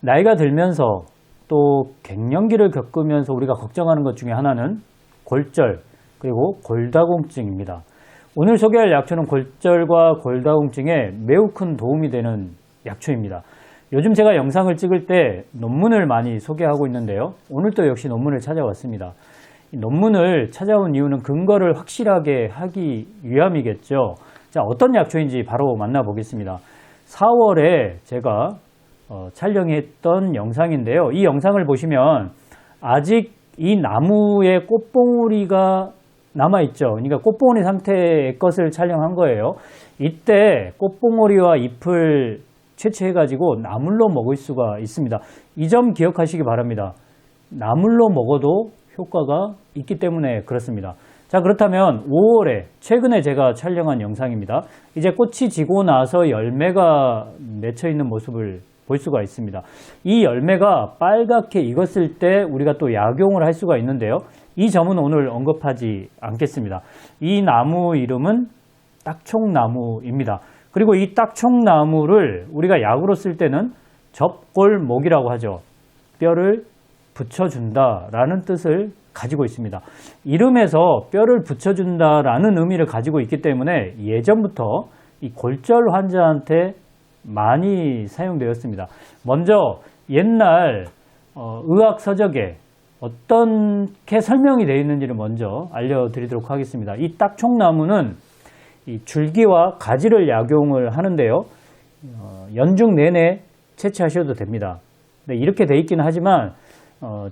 나이가 들면서 또 갱년기를 겪으면서 우리가 걱정하는 것 중에 하나는 골절 그리고 골다공증입니다. 오늘 소개할 약초는 골절과 골다공증에 매우 큰 도움이 되는 약초입니다. 요즘 제가 영상을 찍을 때 논문을 많이 소개하고 있는데요. 오늘 또 역시 논문을 찾아왔습니다. 이 논문을 찾아온 이유는 근거를 확실하게 하기 위함이겠죠. 자, 어떤 약초인지 바로 만나보겠습니다. 4월에 제가 촬영했던 영상인데요. 이 영상을 보시면 아직 이 나무에 꽃봉오리가 남아있죠. 그러니까 꽃봉오리 상태의 것을 촬영한 거예요. 이때 꽃봉오리와 잎을 채취해가지고 나물로 먹을 수가 있습니다. 이 점 기억하시기 바랍니다. 나물로 먹어도 효과가 있기 때문에 그렇습니다. 자, 그렇다면 5월에 최근에 제가 촬영한 영상입니다. 이제 꽃이 지고 나서 열매가 맺혀 있는 모습을 볼 수가 있습니다. 이 열매가 빨갛게 익었을 때 우리가 또 약용을 할 수가 있는데요. 이 점은 오늘 언급하지 않겠습니다. 이 나무 이름은 딱총나무입니다. 그리고 이 딱총나무를 우리가 약으로 쓸 때는 접골목이라고 하죠. 뼈를 붙여준다라는 뜻을 가지고 있습니다. 이름에서 뼈를 붙여준다라는 의미를 가지고 있기 때문에 예전부터 이 골절 환자한테 많이 사용되었습니다. 먼저 옛날 의학 서적에 어떻게 설명이 되어 있는지를 먼저 알려드리도록 하겠습니다. 이 딱총나무는 이 줄기와 가지를 약용을 하는데요. 연중 내내 채취하셔도 됩니다. 네, 이렇게 되어 있긴 하지만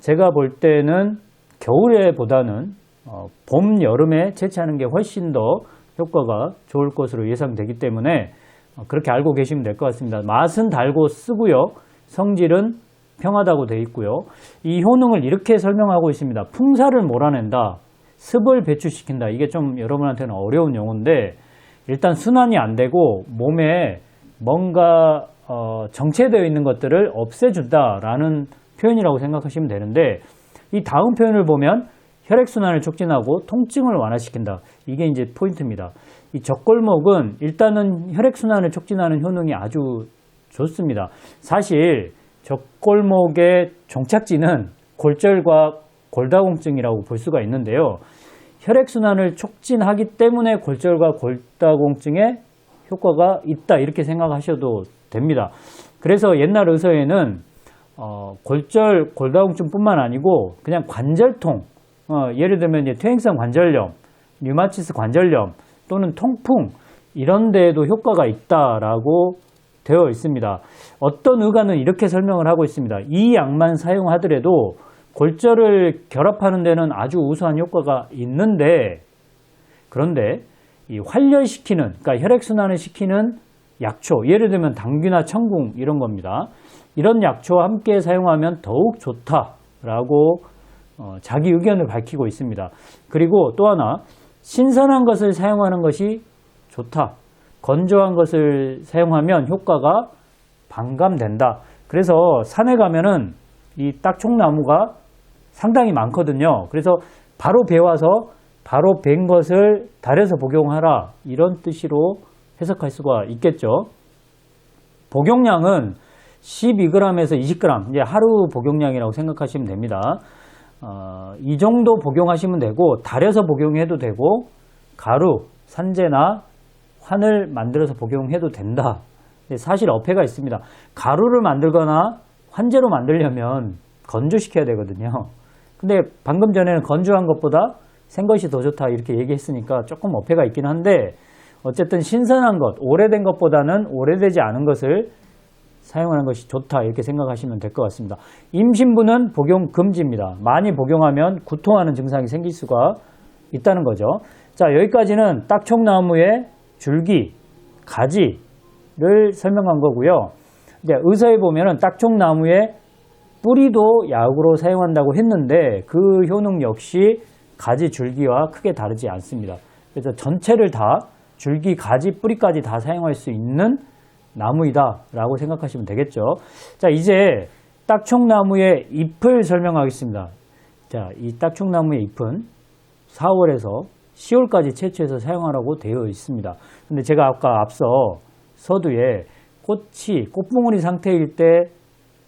제가 볼 때는 겨울에보다는 봄, 여름에 채취하는 게 훨씬 더 효과가 좋을 것으로 예상되기 때문에 그렇게 알고 계시면 될 것 같습니다. 맛은 달고 쓰고요. 성질은 평하다고 되어 있고요. 이 효능을 이렇게 설명하고 있습니다. 풍사를 몰아낸다. 습을 배출시킨다. 이게 좀 여러분한테는 어려운 용어인데 일단 순환이 안 되고 몸에 뭔가 정체되어 있는 것들을 없애준다라는 표현이라고 생각하시면 되는데 이 다음 표현을 보면 혈액순환을 촉진하고 통증을 완화시킨다. 이게 이제 포인트입니다. 이 적골목은 일단은 혈액순환을 촉진하는 효능이 아주 좋습니다. 사실 적골목의 종착지는 골절과 골다공증이라고 볼 수가 있는데요. 혈액순환을 촉진하기 때문에 골절과 골다공증에 효과가 있다 이렇게 생각하셔도 됩니다. 그래서 옛날 의서에는 골절, 골다공증뿐만 아니고 그냥 관절통, 예를 들면 이제 퇴행성 관절염, 류마티스 관절염 또는 통풍 이런 데에도 효과가 있다라고 되어 있습니다. 어떤 의가는 이렇게 설명을 하고 있습니다. 이 약만 사용하더라도 골절을 결합하는 데는 아주 우수한 효과가 있는데 그런데 이 활혈시키는 그러니까 혈액순환을 시키는 약초 예를 들면 당귀나 청궁 이런 겁니다. 이런 약초와 함께 사용하면 더욱 좋다라고 자기 의견을 밝히고 있습니다. 그리고 또 하나 신선한 것을 사용하는 것이 좋다. 건조한 것을 사용하면 효과가 반감된다. 그래서 산에 가면은 이 딱총나무가 상당히 많거든요. 그래서 바로 베와서 바로 벤 것을 달여서 복용하라. 이런 뜻으로 해석할 수가 있겠죠. 복용량은 12g에서 20g, 이제 하루 복용량이라고 생각하시면 됩니다. 이 정도 복용하시면 되고, 달여서 복용해도 되고, 가루, 산재나 환을 만들어서 복용해도 된다. 사실 어폐가 있습니다. 가루를 만들거나 환재로 만들려면 건조시켜야 되거든요. 근데 방금 전에는 건조한 것보다 생 것이 더 좋다 이렇게 얘기했으니까 조금 어폐가 있긴 한데 어쨌든 신선한 것, 오래된 것보다는 오래되지 않은 것을 사용하는 것이 좋다 이렇게 생각하시면 될 것 같습니다. 임신부는 복용 금지입니다. 많이 복용하면 구토하는 증상이 생길 수가 있다는 거죠. 자, 여기까지는 딱총나무의 줄기, 가지를 설명한 거고요. 이제 의서에 보면은 딱총나무의 뿌리도 약으로 사용한다고 했는데 그 효능 역시 가지, 줄기와 크게 다르지 않습니다. 그래서 전체를 다 줄기, 가지, 뿌리까지 다 사용할 수 있는 나무이다 라고 생각하시면 되겠죠. 자, 이제 딱총나무의 잎을 설명하겠습니다. 자, 이 딱총나무의 잎은 4월에서 10월까지 채취해서 사용하라고 되어 있습니다. 근데 제가 아까 앞서 서두에 꽃봉오리 상태일 때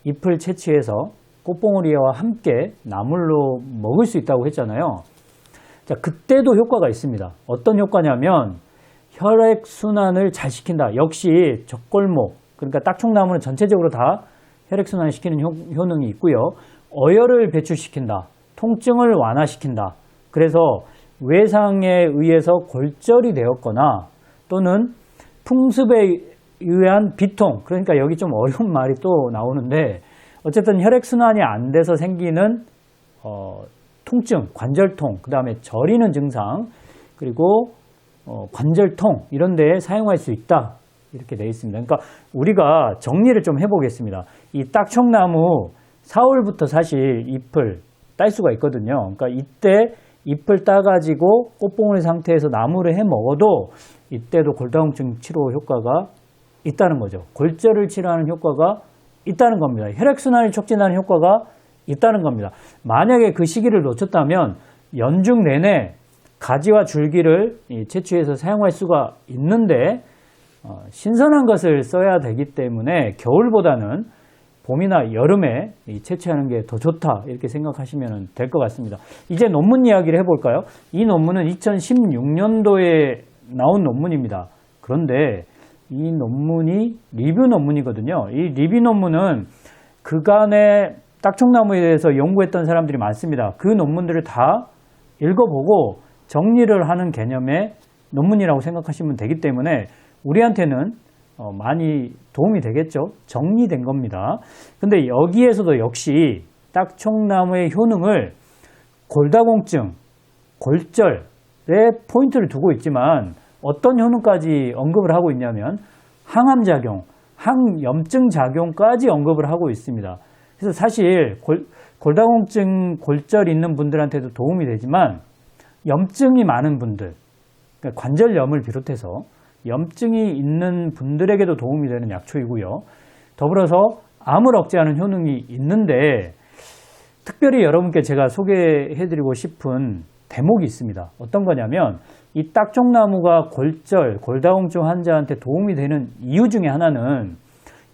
잎을 채취해서 꽃봉오리와 함께 나물로 먹을 수 있다고 했잖아요. 자, 그때도 효과가 있습니다. 어떤 효과냐면 혈액순환을 잘 시킨다. 역시 적골목, 그러니까 딱총나무는 전체적으로 다 혈액순환을 시키는 효능이 있고요. 어혈을 배출시킨다. 통증을 완화시킨다. 그래서 외상에 의해서 골절이 되었거나 또는 풍습에 의한 비통, 그러니까 여기 좀 어려운 말이 또 나오는데 어쨌든 혈액순환이 안 돼서 생기는 통증, 관절통, 그 다음에 저리는 증상, 그리고 관절통 이런 데에 사용할 수 있다. 이렇게 되어 있습니다. 그러니까 우리가 정리를 좀 해보겠습니다. 이 딱총나무 4월부터 사실 잎을 딸 수가 있거든요. 그러니까 이때 잎을 따가지고 꽃봉오리 상태에서 나무를 해 먹어도 이때도 골다공증 치료 효과가 있다는 거죠. 골절을 치료하는 효과가 있다는 겁니다. 혈액순환을 촉진하는 효과가 있다는 겁니다. 만약에 그 시기를 놓쳤다면 연중 내내 가지와 줄기를 채취해서 사용할 수가 있는데 신선한 것을 써야 되기 때문에 겨울보다는 봄이나 여름에 채취하는 게 더 좋다 이렇게 생각하시면 될 것 같습니다. 이제 논문 이야기를 해볼까요? 이 논문은 2016년도에 나온 논문입니다. 그런데 이 논문이 리뷰 논문이거든요. 이 리뷰 논문은 그간의 딱총나무에 대해서 연구했던 사람들이 많습니다. 그 논문들을 다 읽어보고 정리를 하는 개념의 논문이라고 생각하시면 되기 때문에 우리한테는 많이 도움이 되겠죠. 정리된 겁니다. 근데 여기에서도 역시 딱총나무의 효능을 골다공증, 골절에 포인트를 두고 있지만 어떤 효능까지 언급을 하고 있냐면 항암작용, 항염증 작용까지 언급을 하고 있습니다. 그래서 사실 골다공증, 골절 있는 분들한테도 도움이 되지만 염증이 많은 분들, 그러니까 관절염을 비롯해서 염증이 있는 분들에게도 도움이 되는 약초이고요. 더불어서 암을 억제하는 효능이 있는데 특별히 여러분께 제가 소개해드리고 싶은 대목이 있습니다. 어떤 거냐면 이 딱총나무가 골절, 골다공증 환자한테 도움이 되는 이유 중에 하나는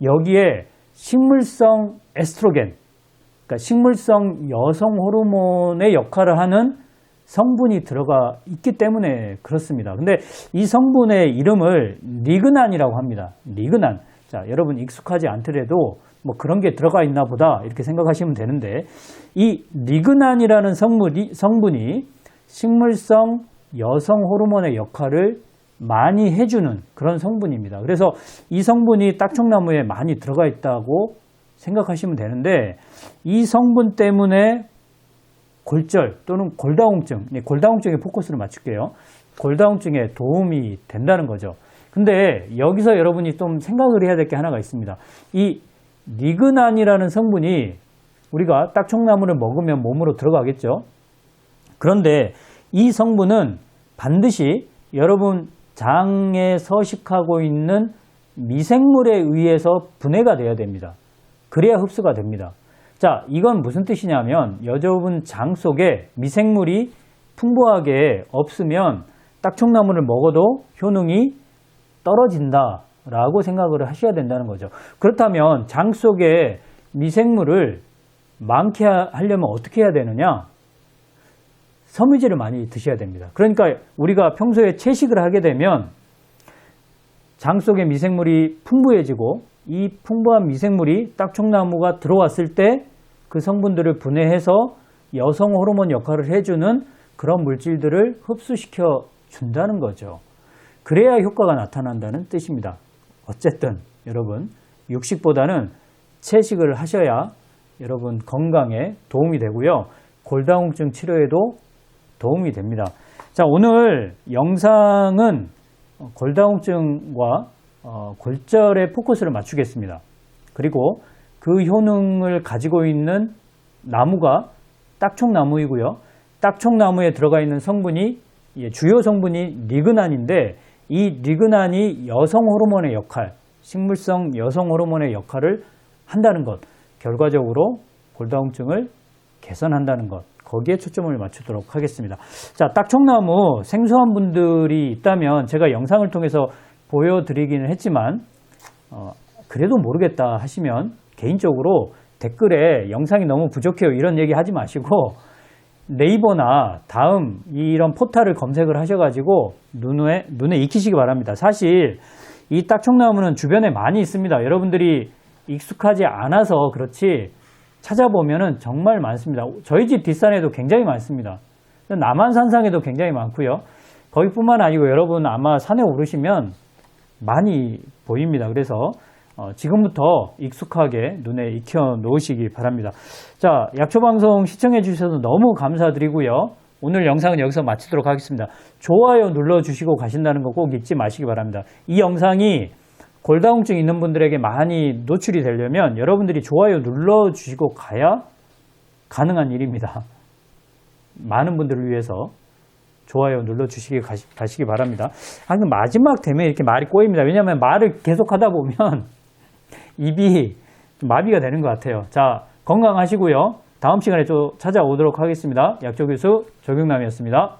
여기에 식물성 에스트로겐, 그러니까 식물성 여성 호르몬의 역할을 하는 성분이 들어가 있기 때문에 그렇습니다. 근데 이 성분의 이름을 리그난이라고 합니다. 리그난. 자, 여러분 익숙하지 않더라도 뭐 그런 게 들어가 있나 보다 이렇게 생각하시면 되는데 이 리그난이라는 성분이 식물성 여성 호르몬의 역할을 많이 해주는 그런 성분입니다. 그래서 이 성분이 딱총나무에 많이 들어가 있다고 생각하시면 되는데 이 성분 때문에 골절 또는 골다공증, 골다공증에 포커스를 맞출게요. 골다공증에 도움이 된다는 거죠. 근데 여기서 여러분이 좀 생각을 해야 될 게 하나가 있습니다. 이 리그난이라는 성분이 우리가 딱총나무를 먹으면 몸으로 들어가겠죠. 그런데 이 성분은 반드시 여러분 장에 서식하고 있는 미생물에 의해서 분해가 돼야 됩니다. 그래야 흡수가 됩니다. 자, 이건 무슨 뜻이냐면 여러분 장 속에 미생물이 풍부하게 없으면 딱총나무를 먹어도 효능이 떨어진다라고 생각을 하셔야 된다는 거죠. 그렇다면 장 속에 미생물을 많게 하려면 어떻게 해야 되느냐? 섬유질을 많이 드셔야 됩니다. 그러니까 우리가 평소에 채식을 하게 되면 장 속에 미생물이 풍부해지고 이 풍부한 미생물이 딱총나무가 들어왔을 때 그 성분들을 분해해서 여성 호르몬 역할을 해주는 그런 물질들을 흡수시켜 준다는 거죠. 그래야 효과가 나타난다는 뜻입니다. 어쨌든 여러분 육식보다는 채식을 하셔야 여러분 건강에 도움이 되고요. 골다공증 치료에도 도움이 됩니다. 자, 오늘 영상은 골다공증과 골절에 포커스를 맞추겠습니다. 그리고 그 효능을 가지고 있는 나무가 딱총나무이고요. 딱총나무에 들어가 있는 성분이 주요 성분이 리그난인데 이 리그난이 여성 호르몬의 역할, 식물성 여성 호르몬의 역할을 한다는 것, 결과적으로 골다공증을 개선한다는 것, 거기에 초점을 맞추도록 하겠습니다. 자, 딱총나무 생소한 분들이 있다면 제가 영상을 통해서 보여드리기는 했지만 그래도 모르겠다 하시면 개인적으로 댓글에 영상이 너무 부족해요 이런 얘기 하지 마시고 네이버나 다음 이런 포털을 검색을 하셔가지고 눈에 익히시기 바랍니다. 사실 이 딱청나무는 주변에 많이 있습니다. 여러분들이 익숙하지 않아서 그렇지 찾아보면은 정말 많습니다. 저희 집 뒷산에도 굉장히 많습니다. 남한산상에도 굉장히 많고요. 거기뿐만 아니고 여러분 아마 산에 오르시면 많이 보입니다. 그래서 지금부터 익숙하게 눈에 익혀 놓으시기 바랍니다. 자, 약초방송 시청해 주셔서 너무 감사드리고요. 오늘 영상은 여기서 마치도록 하겠습니다. 좋아요 눌러주시고 가신다는 거 꼭 잊지 마시기 바랍니다. 이 영상이 골다공증 있는 분들에게 많이 노출이 되려면 여러분들이 좋아요 눌러주시고 가야 가능한 일입니다. 많은 분들을 위해서 좋아요 눌러주시기 가시기 바랍니다. 항상 마지막 되면 이렇게 말이 꼬입니다. 왜냐하면 말을 계속 하다 보면 입이 좀 마비가 되는 것 같아요. 자, 건강하시고요. 다음 시간에 또 찾아오도록 하겠습니다. 약초교수 조경남이었습니다.